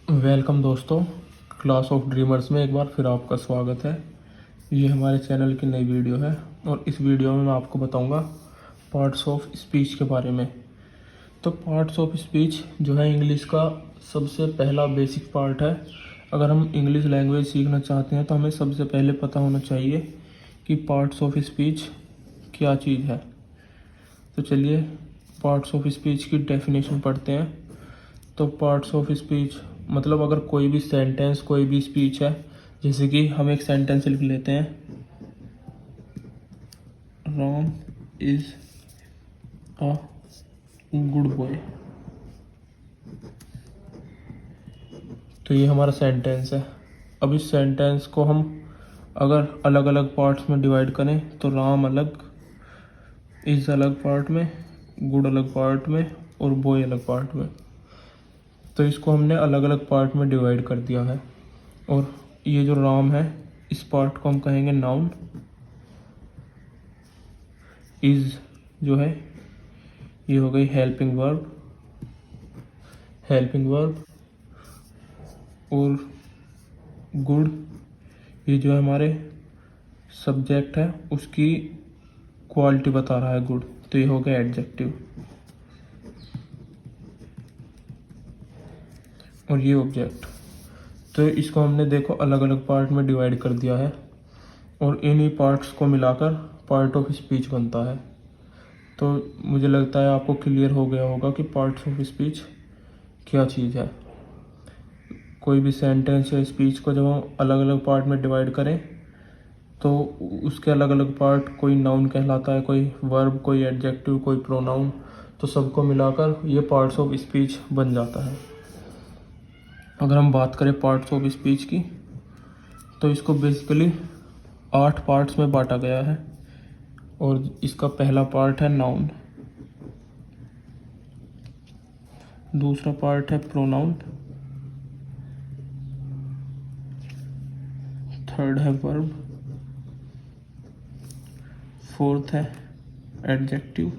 Welcome दोस्तों, class of dreamers में एक बार फिर आपका स्वागत है। ये हमारे चैनल की नई वीडियो है और इस वीडियो में मैं आपको बताऊंगा पार्ट्स ऑफ स्पीच के बारे में। तो पार्ट्स ऑफ स्पीच जो है इंग्लिश का सबसे पहला बेसिक पार्ट है। अगर हम इंग्लिश लैंग्वेज सीखना चाहते हैं तो हमें सबसे पहले पता होना चाहिए कि पार्ट्स ऑफ स्पीच क्या चीज़ है। तो चलिए पार्ट्स ऑफ स्पीच की डेफिनेशन पढ़ते हैं। तो पार्ट्स ऑफ स्पीच मतलब अगर कोई भी सेंटेंस, कोई भी स्पीच है, जैसे कि हम एक सेंटेंस लिख लेते हैं, Ram is a good boy. तो ये हमारा सेंटेंस है। अब इस सेंटेंस को हम अगर अलग अलग पार्ट्स में डिवाइड करें तो राम अलग, इज अलग पार्ट में, गुड अलग पार्ट में और बॉय अलग पार्ट में। तो इसको हमने अलग अलग पार्ट में डिवाइड कर दिया है। और ये जो राम है इस पार्ट को हम कहेंगे नाउन। इज जो है ये हो गई हेल्पिंग वर्ब। और गुड ये जो है हमारे सब्जेक्ट है, उसकी क्वालिटी बता रहा है गुड, तो ये हो गया एडजेक्टिव। और ये ऑब्जेक्ट। तो इसको हमने देखो अलग अलग पार्ट में डिवाइड कर दिया है और इन्हीं पार्ट्स को मिलाकर पार्ट ऑफ स्पीच बनता है। तो मुझे लगता है आपको क्लियर हो गया होगा कि पार्ट्स ऑफ स्पीच क्या चीज़ है। कोई भी सेंटेंस या स्पीच को जब हम अलग अलग पार्ट में डिवाइड करें तो उसके अलग अलग पार्ट, कोई नाउन कहलाता है, कोई वर्ब, कोई एडजेक्टिव, कोई प्रोनाउन, तो सबको मिलाकर ये पार्ट्स ऑफ स्पीच बन जाता है। अगर हम बात करें पार्ट्स ऑफ स्पीच की तो इसको बेसिकली 8 पार्ट्स में बांटा गया है। और इसका पहला पार्ट है नाउन, दूसरा पार्ट है प्रोनाउन, थर्ड है वर्ब, फोर्थ है एडजेक्टिव,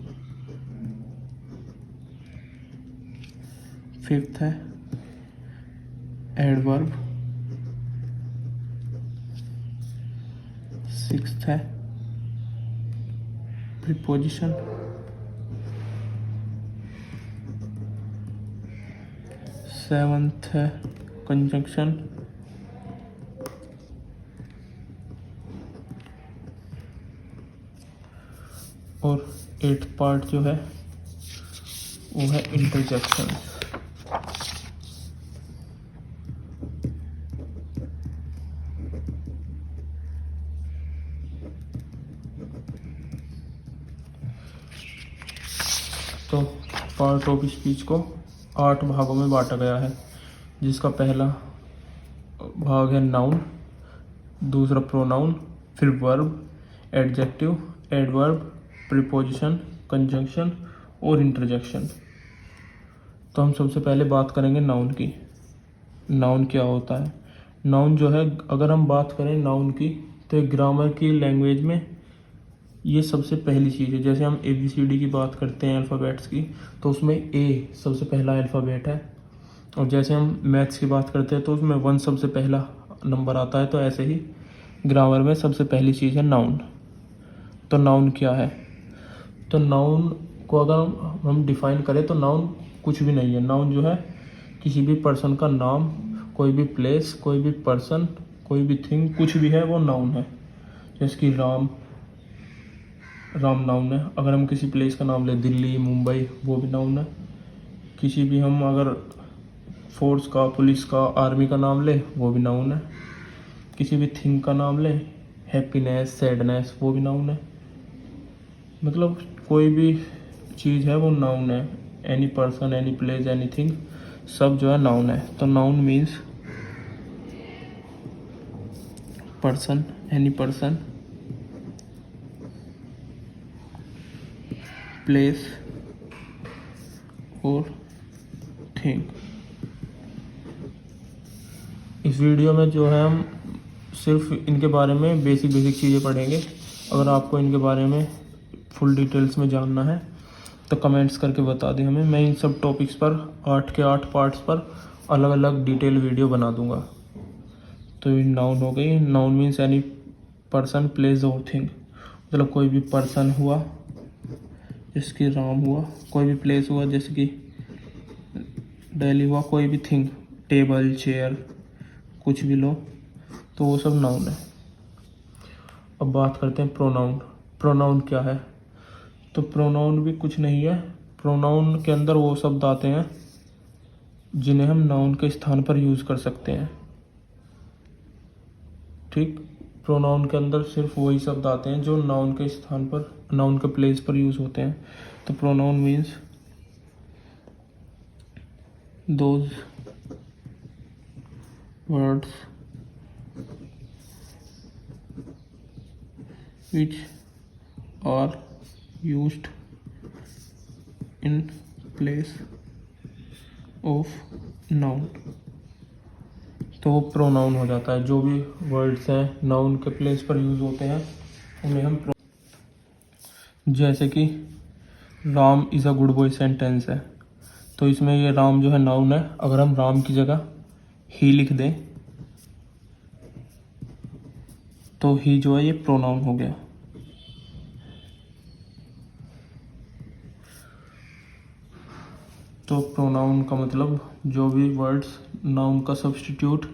फिफ्थ है एडवर्ब, सिक्स्थ है प्रीपोजिशन, सेवंथ है कंजंक्शन, और 8th पार्ट जो है वो है इंटरजेक्शन। तो पार्ट ऑफ स्पीच को 8 भागों में बांटा गया है, जिसका पहला भाग है नाउन, दूसरा प्रोनाउन, फिर verb, adjective, adverb, preposition, conjunction और इंटरजेक्शन। तो हम सबसे पहले बात करेंगे नाउन की। नाउन क्या होता है? नाउन जो है, अगर हम बात करें नाउन की तो ग्रामर की लैंग्वेज में ये सबसे पहली चीज़ है। जैसे हम ABCD की बात करते हैं अल्फ़ाबेट्स की, तो उसमें A सबसे पहला अल्फ़ाबेट है। और जैसे हम मैथ्स की बात करते हैं तो उसमें 1 सबसे पहला नंबर आता है। तो ऐसे ही ग्रामर में सबसे पहली चीज़ है नाउन। तो नाउन क्या है? तो नाउन को अगर हम डिफ़ाइन करें तो नाउन कुछ भी नहीं है। नाउन जो है किसी भी पर्सन का नाम, कोई भी प्लेस, कोई भी पर्सन, कोई भी थिंग, कुछ भी है वो नाउन है। जैसे कि राम नाउन है। अगर हम किसी प्लेस का नाम ले, दिल्ली, मुंबई, वो भी नाउन है। किसी भी हम अगर फोर्स का, पुलिस का, आर्मी का नाम ले, वो भी नाउन है। किसी भी थिंग का नाम ले, हैप्पीनेस, सैडनेस, वो भी नाउन है। मतलब कोई भी चीज़ है वो नाउन है। Any person, any place, any thing, सब जो है नाउन है। तो noun means person, any person, place और थिंग। इस वीडियो में जो है हम सिर्फ इनके बारे में बेसिक चीज़ें पढ़ेंगे। अगर आपको इनके बारे में फुल डिटेल्स में जानना है तो कमेंट्स करके बता दें हमें। मैं इन सब टॉपिक्स पर 8 के 8 पार्ट्स पर अलग अलग डिटेल वीडियो बना दूंगा। तो ये नाउन हो गई। Noun means any person place और थिंग, मतलब कोई भी पर्सन हुआ जैसे कि राम हुआ, कोई भी प्लेस हुआ जैसे कि दिल्ली हुआ, कोई भी थिंग, टेबल चेयर कुछ भी लो, तो वो सब नाउन है। अब बात करते हैं प्रोनाउन। प्रोनाउन क्या है? तो प्रोनाउन भी कुछ नहीं है। प्रोनाउन के अंदर वो शब्द आते हैं जिन्हें हम नाउन के स्थान पर यूज़ कर सकते हैं। ठीक, प्रोनाउन के अंदर सिर्फ वही शब्द आते हैं जो नाउन के स्थान पर, नाउन के प्लेस पर यूज़ होते हैं। तो pronoun means those words which are used in place of noun। तो वो प्रोनाउन हो जाता है। जो भी वर्ड्स हैं नाउन के प्लेस पर यूज होते हैं उन्हें हम जैसे कि Ram is a good boy sentence है, तो इसमें ये राम जो है नाउन है। अगर हम राम की जगह ही लिख दें तो ही जो है ये प्रोनाउन हो गया। तो प्रोनाउन का मतलब जो भी वर्ड्स नाउन का सब्स्टिट्यूट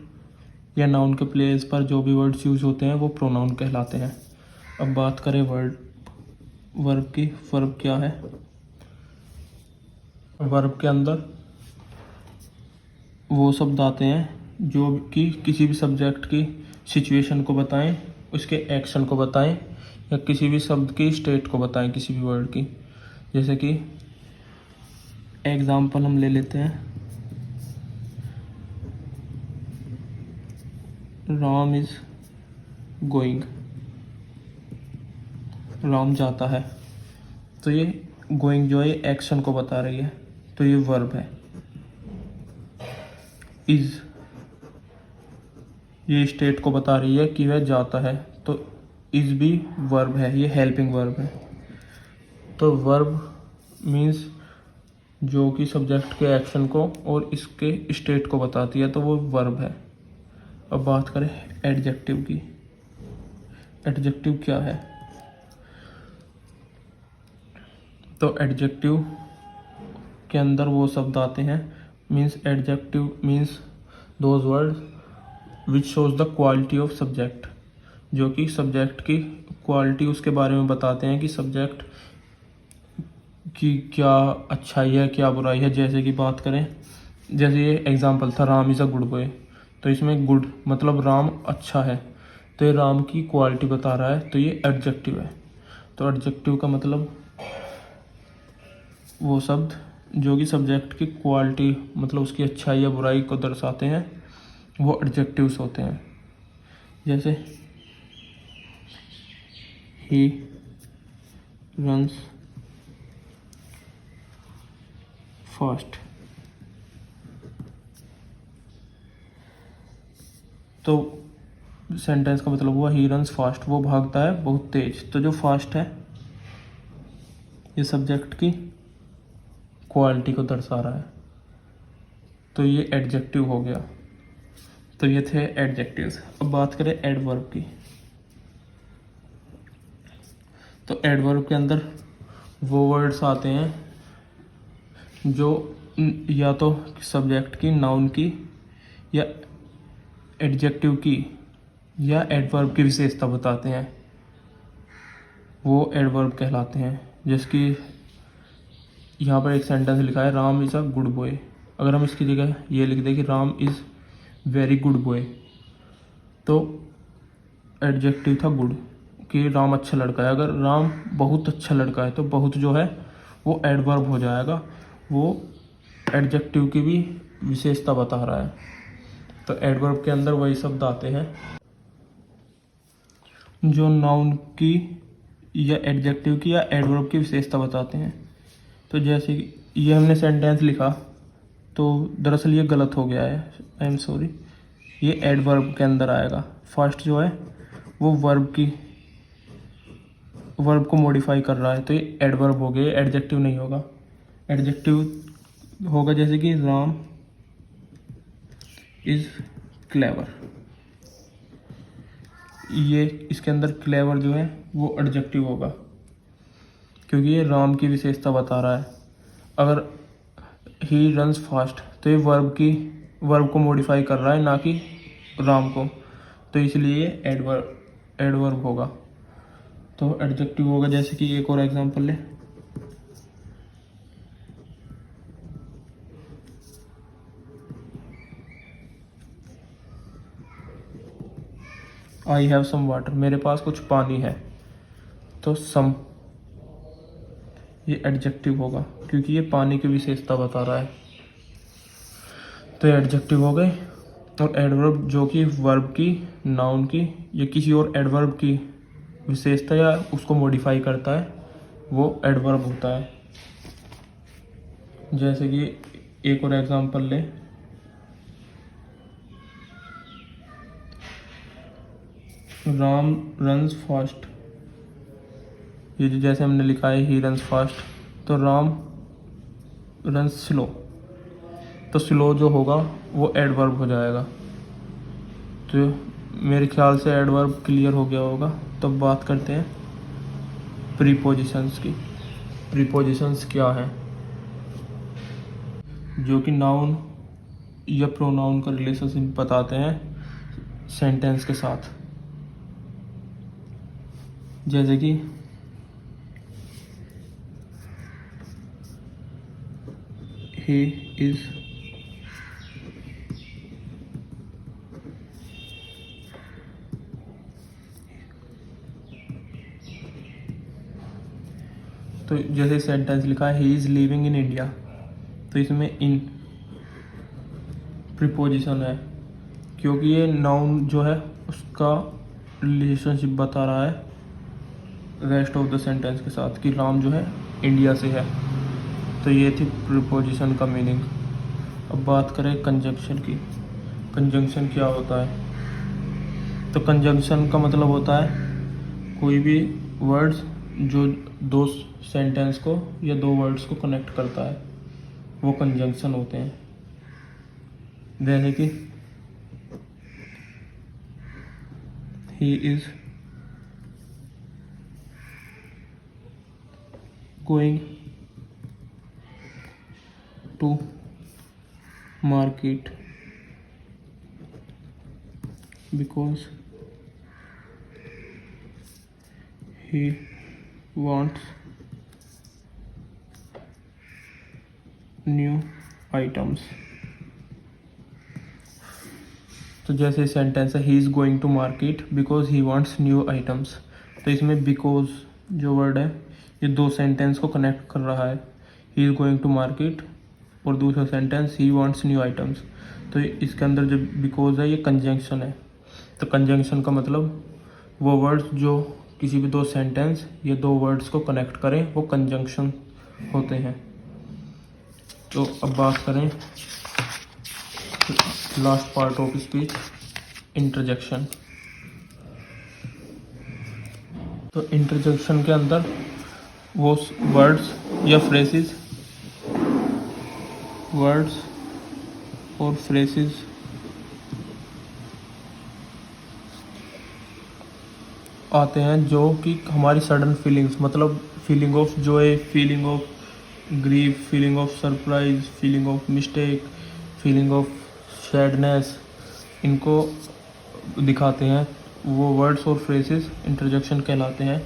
या नाउन के प्लेस पर जो भी वर्ड्स यूज होते हैं वो प्रोनाउन कहलाते हैं। अब बात करें वर्ब की। वर्ब क्या है? वर्ब के अंदर वो शब्द आते हैं जो कि किसी भी सब्जेक्ट की सिचुएशन को बताएं, उसके एक्शन को बताएं, या किसी भी शब्द की स्टेट को बताएं, किसी भी वर्ड की। जैसे कि एग्जाम्पल हम ले लेते हैं, राम इज गोइंग, राम जाता है। तो ये गोइंग जो है एक्शन को बता रही है, तो ये वर्ब है। इज ये स्टेट को बता रही है कि वह जाता है, तो इज भी वर्ब है, ये हेल्पिंग वर्ब है। तो वर्ब मीन्स जो कि सब्जेक्ट के एक्शन को और इसके स्टेट को बताती है, तो वो वर्ब है। अब बात करें एडजेक्टिव की। एडजेक्टिव क्या है? तो एडजेक्टिव के अंदर वो शब्द आते हैं, means adjective means those word which shows the quality of subject, जो कि सब्जेक्ट की क्वालिटी उसके बारे में बताते हैं कि सब्जेक्ट की क्या अच्छाई है क्या बुराई है। जैसे कि बात करें, जैसे ये एग्जांपल था Ram is a good boy, तो इसमें गुड मतलब राम अच्छा है, तो ये राम की क्वालिटी बता रहा है, तो ये एडजेक्टिव है। तो एडजेक्टिव का मतलब वो शब्द जो कि सब्जेक्ट की क्वालिटी मतलब उसकी अच्छाई या बुराई को दर्शाते हैं, वो एडजेक्टिव्स होते हैं। जैसे ही रन्स फास्ट, तो सेंटेंस का मतलब हुआ ही रन्स फास्ट, वो भागता है बहुत तेज। तो जो फास्ट है ये सब्जेक्ट की क्वालिटी को दर्शा रहा है, तो ये एडजेक्टिव हो गया। तो ये थे एडजेक्टिव्स। अब बात करें एडवर्ब की। तो एडवर्ब के अंदर वो वर्ड्स आते हैं जो या तो सब्जेक्ट की, नाउन की, या एडजेक्टिव की, या एडवर्ब की विशेषता बताते हैं, वो एडवर्ब कहलाते हैं। जैसे कि यहाँ पर एक सेंटेंस लिखा है Ram is a good boy, अगर हम इसकी जगह ये लिख दें कि Ram is very good boy, तो एडजेक्टिव था गुड, कि राम अच्छा लड़का है। अगर राम बहुत अच्छा लड़का है तो बहुत जो है वो एडवर्ब हो जाएगा, वो एडजेक्टिव की भी विशेषता बता रहा है। तो एडवर्ब के अंदर वही शब्द आते हैं जो नाउन की या एडजेक्टिव की या एडवर्ब की विशेषता बताते हैं। तो जैसे ये हमने सेंटेंस लिखा, तो दरअसल ये गलत हो गया है, आई एम सॉरी, ये एडवर्ब के अंदर आएगा। फर्स्ट जो है वो वर्ब को मॉडिफाई कर रहा है, तो ये एडवर्ब हो गया, एडजेक्टिव नहीं होगा। एडजेक्टिव होगा जैसे कि राम इज क्लेवर। ये इसके अंदर क्लेवर जो है वो एडजेक्टिव होगा, क्योंकि ये राम की विशेषता बता रहा है। अगर ही रन्स फास्ट तो ये वर्ब को मॉडिफाई कर रहा है, ना कि राम को, तो इसलिए ये एडवर्ब होगा। तो एडजेक्टिव होगा। जैसे कि एक और एग्जांपल ले, आई हैव सम वाटर, मेरे पास कुछ पानी है। तो सम ये एडजेक्टिव होगा, क्योंकि ये पानी की विशेषता बता रहा है। तो ये एडजेक्टिव हो गए। और एडवर्ब जो कि वर्ब की, नाउन की या किसी और एडवर्ब की विशेषता या उसको मॉडिफाई करता है, वो एडवर्ब होता है। जैसे कि एक और एग्जांपल ले, राम रन्स फास्ट, ये जो जैसे हमने लिखा है ही रन्स फास्ट, तो राम रन्स स्लो, तो स्लो जो होगा वो एडवर्ब हो जाएगा। तो मेरे ख्याल से एडवर्ब क्लियर हो गया होगा। तो बात करते हैं प्रीपोजिशंस की। प्रीपोजिशंस क्या हैं? जो कि नाउन या प्रोनाउन का रिलेशनशिप बताते हैं सेंटेंस के साथ। जैसे कि he is तो जैसे सेंटेंस लिखा है he is living in India, तो इसमें इन प्रीपोजिशन है, क्योंकि ये नाउन जो है उसका रिलेशनशिप बता रहा है रेस्ट ऑफ द सेंटेंस के साथ, कि राम जो है इंडिया से है। तो ये थी प्रीपोजिशन का मीनिंग। अब बात करें कंजंक्शन की। कंजंक्शन क्या होता है? तो कंजंक्शन का मतलब होता है कोई भी वर्ड्स जो दो सेंटेंस को या दो वर्ड्स को कनेक्ट करता है, वो कंजंक्शन होते हैं। जैसे कि he is going to market because he wants new items। तो जैसे सेंटेंस है he is going to market because he wants new items, तो इसमें बिकॉज जो वर्ड है ये दो सेंटेंस को कनेक्ट कर रहा है, he is going to market और दूसरा sentence he wants new items. तो इसके अंदर जो बिकॉज है ये कंजंक्शन है। तो कंजंक्शन का मतलब वो वर्ड्स जो किसी भी दो सेंटेंस या दो वर्ड्स को कनेक्ट करें, वो कंजंक्शन होते हैं। तो अब बात करें last part of speech, interjection. तो इंटरजेक्शन के अंदर वो वर्ड्स या फ्रेजेस, वर्ड्स और फ्रेजेस आते हैं जो कि हमारी सडन फीलिंग्स, मतलब feeling of Joy, feeling of grief, feeling of surprise, feeling of mistake, feeling of sadness, इनको दिखाते हैं। वो वर्ड्स और फ्रेजेस इंटरजेक्शन कहलाते हैं।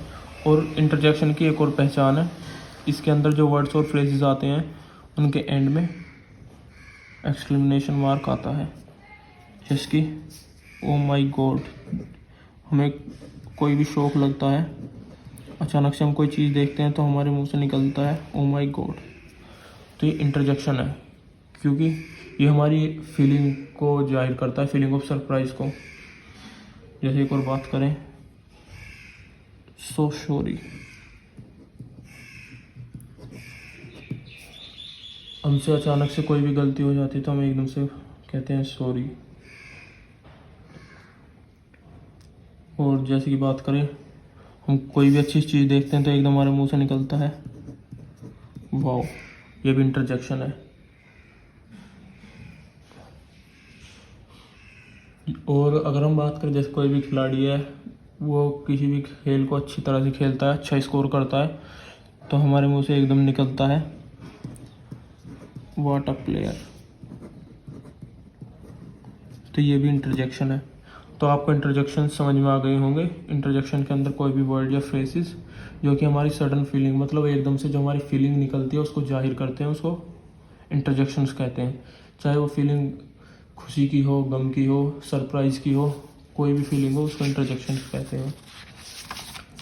और इंटरजेक्शन की एक और पहचान है, इसके अंदर जो वर्ड्स और फ्रेजेस आते हैं उनके एंड में एक्सक्लेमेशन मार्क आता है, जैसे कि ओ माई गॉड। हमें कोई भी शौक लगता है, अचानक से हम कोई चीज़ देखते हैं तो हमारे मुंह से निकलता है ओ माई गॉड। तो ये इंटरजेक्शन है, क्योंकि ये हमारी फीलिंग को जाहिर करता है, फीलिंग ऑफ सरप्राइज को। जैसे एक और बात करें, सो सॉरी। हमसे अचानक से कोई भी गलती हो जाती है तो हम एकदम से कहते हैं सॉरी। और जैसे कि बात करें, हम कोई भी अच्छी चीज़ देखते हैं तो एकदम हमारे मुंह से निकलता है वाओ। ये भी इंटरजेक्शन है। और अगर हम बात करें जैसे कोई भी खिलाड़ी है वो किसी भी खेल को अच्छी तरह से खेलता है, अच्छा स्कोर करता है, तो हमारे मुंह से एकदम निकलता है व्हाट अ प्लेयर। तो ये भी इंटरजेक्शन है। तो आपको इंटरजेक्शन समझ में आ गए होंगे। इंटरजेक्शन के अंदर कोई भी वर्ड या फ्रेजेस जो कि हमारी सडन फीलिंग, मतलब एकदम से जो हमारी फीलिंग निकलती है उसको जाहिर करते हैं, उसको इंटरजेक्शंस कहते हैं। चाहे वो फीलिंग खुशी की हो, गम की हो, सरप्राइज़ की हो, कोई भी फीलिंग हो उसको इंटरजेक्शंस कहते हैं।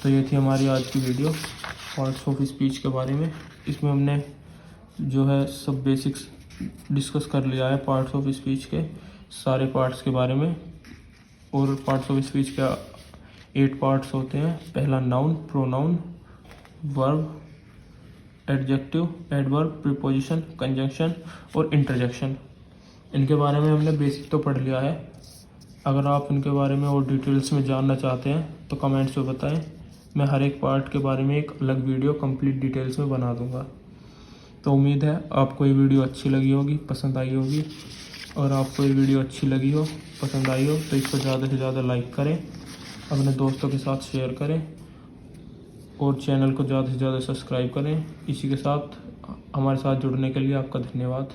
तो ये थी हमारी आज की वीडियो पार्ट्स ऑफ स्पीच के बारे में। इसमें हमने जो है सब बेसिक्स डिस्कस कर लिया है पार्ट्स ऑफ स्पीच के सारे पार्ट्स के बारे में। और पार्ट्स ऑफ स्पीच का 8 पार्ट्स होते हैं। पहला noun, pronoun, verb, adjective, adverb, preposition, conjunction और इंटरजेक्शन। इनके बारे में हमने बेसिक तो पढ़ लिया है। अगर आप इनके बारे में और डिटेल्स में जानना चाहते हैं तो कमेंट्स में बताएं। मैं हर एक पार्ट के बारे में एक अलग वीडियो कंप्लीट डिटेल्स में बना दूंगा। तो उम्मीद है आपको ये वीडियो अच्छी लगी होगी, पसंद आई होगी। और आपको ये वीडियो अच्छी लगी हो, पसंद आई हो तो इसको ज़्यादा से ज़्यादा लाइक करें, अपने दोस्तों के साथ शेयर करें और चैनल को ज़्यादा से ज़्यादा सब्सक्राइब करें। इसी के साथ हमारे साथ जुड़ने के लिए आपका धन्यवाद।